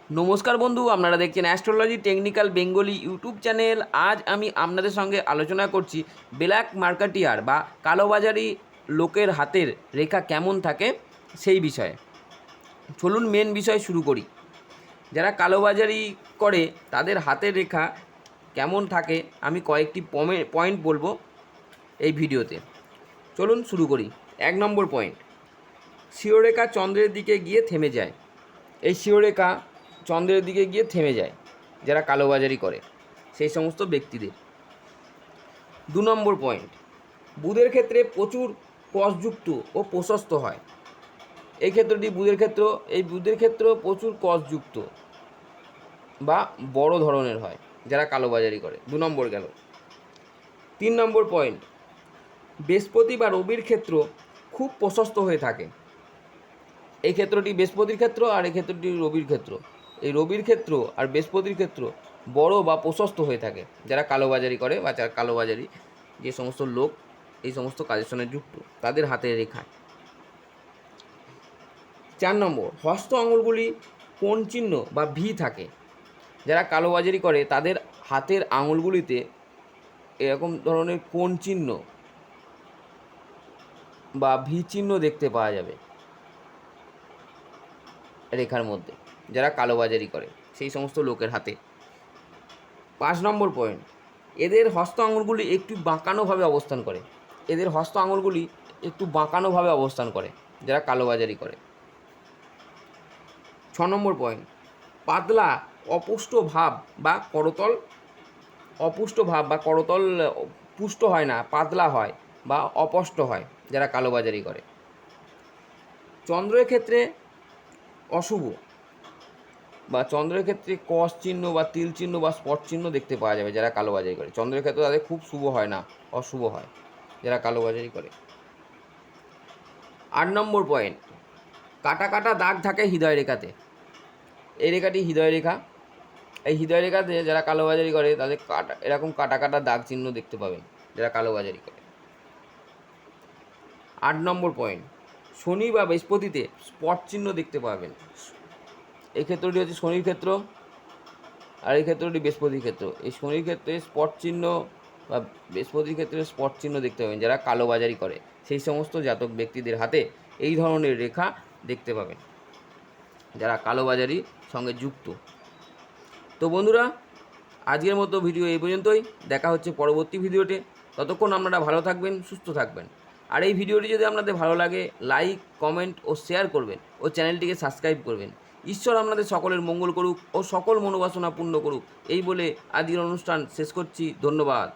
নমস্কার বন্ধু, আপনারা দেখছেন astrology technical Bengali YouTube channel. আজ আমি আপনাদের সঙ্গে আলোচনা করছি ব্ল্যাক মার্কেটিয়ার বা কালোবাজারি লোকের হাতের রেখা কেমন থাকে সেই বিষয়ে। চলুন মেন বিষয় শুরু করি। যারা কালোবাজারি করে তাদের হাতের রেখা কেমন থাকে আমি কয়েকটি পয়েন্ট বলবো এই ভিডিওতে। চলুন শুরু করি। 1 নম্বর পয়েন্ট, শিরোরেখা চন্দ্রের দিকে গিয়ে থেমে যায়। এই শিরোরেখা চন্দ্রের দিকে গিয়ে থেমে যায় যারা কালোবাজারি করে সেই সমস্ত ব্যক্তিদের। 2 নম্বর পয়েন্ট, বুধের ক্ষেত্রে প্রচুর কসযুক্ত ও প্রশস্ত হয়। এই ক্ষেত্রটি বুধের ক্ষেত্র প্রচুর কসযুক্ত বা বড় ধরনের হয় যারা কালোবাজারি করে। 2 নম্বর গেল। 3 নম্বর পয়েন্ট, বৃহস্পতি বা রবির ক্ষেত্র খুব প্রশস্ত হয়ে থাকে। এই ক্ষেত্রটি বৃহস্পতির ক্ষেত্র আর এই ক্ষেত্রটি রবির ক্ষেত্র। এই রবির ক্ষেত্র আর বৃহস্পতির ক্ষেত্র বড় বা প্রশস্ত হয়ে থাকে যারা কালোবাজারি করে বা যারা কালোবাজারি যে সমস্ত লোক এই সমস্ত কাজের সঙ্গে যুক্ত তাদের হাতের রেখায়। 4 নম্বর, হস্ত আঙুলগুলি কোণ চিহ্ন বা ভি থাকে। যারা কালোবাজারি করে তাদের হাতের আঙুলগুলিতে এরকম ধরনের কোণ চিহ্ন বা ভি চিহ্ন দেখতে পাওয়া যাবে রেখার মধ্যে যারা কালোবাজারি করে সেই সমস্ত লোকের হাতে। 5 নম্বর পয়েন্ট, এদের হস্ত আঙুলগুলি একটু বাঁকানোভাবে অবস্থান করে। এদের হস্ত আঙুলগুলি একটু বাঁকানোভাবে অবস্থান করে যারা কালোবাজারি করে। 6 নম্বর পয়েন্ট, পাতলা অপুষ্ট ভাব বা করতল পুষ্ট হয় না, পাতলা হয় বা অপষ্ট হয় যারা কালোবাজারি করে। চন্দ্রের ক্ষেত্রে অশুভ বা চন্দ্রের ক্ষেত্রে ক্রস চিহ্ন বা তিল চিহ্ন বা স্পট চিহ্ন দেখতে পাওয়া যাবে যারা কালোবাজারি করে। চন্দ্রের ক্ষেত্রে তাদের খুব শুভ হয় না, অশুভ হয় যারা কালোবাজারি করে। 8 নম্বর পয়েন্ট, কাটা কাটা দাগ থাকে হৃদয় রেখাতে। এই রেখাটি হৃদয় রেখা। এই হৃদয় রেখাতে যারা কালোবাজারি করে তাদের এরকম কাটা কাটা দাগ চিহ্ন দেখতে পাবেন যারা কালোবাজারি করে। 8 নম্বর পয়েন্ট, শনি বা বৃহস্পতিতে স্পট চিহ্ন দেখতে পাবেন। এই ক্ষেত্রটি হচ্ছে শনির ক্ষেত্র আর এই ক্ষেত্রটি বৃহস্পতির ক্ষেত্র। এই শনির ক্ষেত্রে স্পট চিহ্ন বা বৃহস্পতির ক্ষেত্রে স্পট চিহ্ন দেখতে পাবেন যারা কালোবাজারি করে সেই সমস্ত জাতক ব্যক্তিদের হাতে এই ধরনের রেখা দেখতে পাবেন যারা কালোবাজারির সঙ্গে যুক্ত। তো বন্ধুরা, আজকের মতো ভিডিও এই পর্যন্তই। দেখা হচ্ছে পরবর্তী ভিডিওতে। ততক্ষণ আপনারা ভালো থাকবেন, সুস্থ থাকবেন। আর এই ভিডিওটি যদি আপনাদের ভালো লাগে লাইক, কমেন্ট ও শেয়ার করবেন ও চ্যানেলটিকে সাবস্ক্রাইব করবেন। ঈশ্বর আপনাদের সকলের মঙ্গল করুক ও সকল মনোবাসনা পূর্ণ করুক এই বলে আজকের অনুষ্ঠান শেষ করছি। ধন্যবাদ।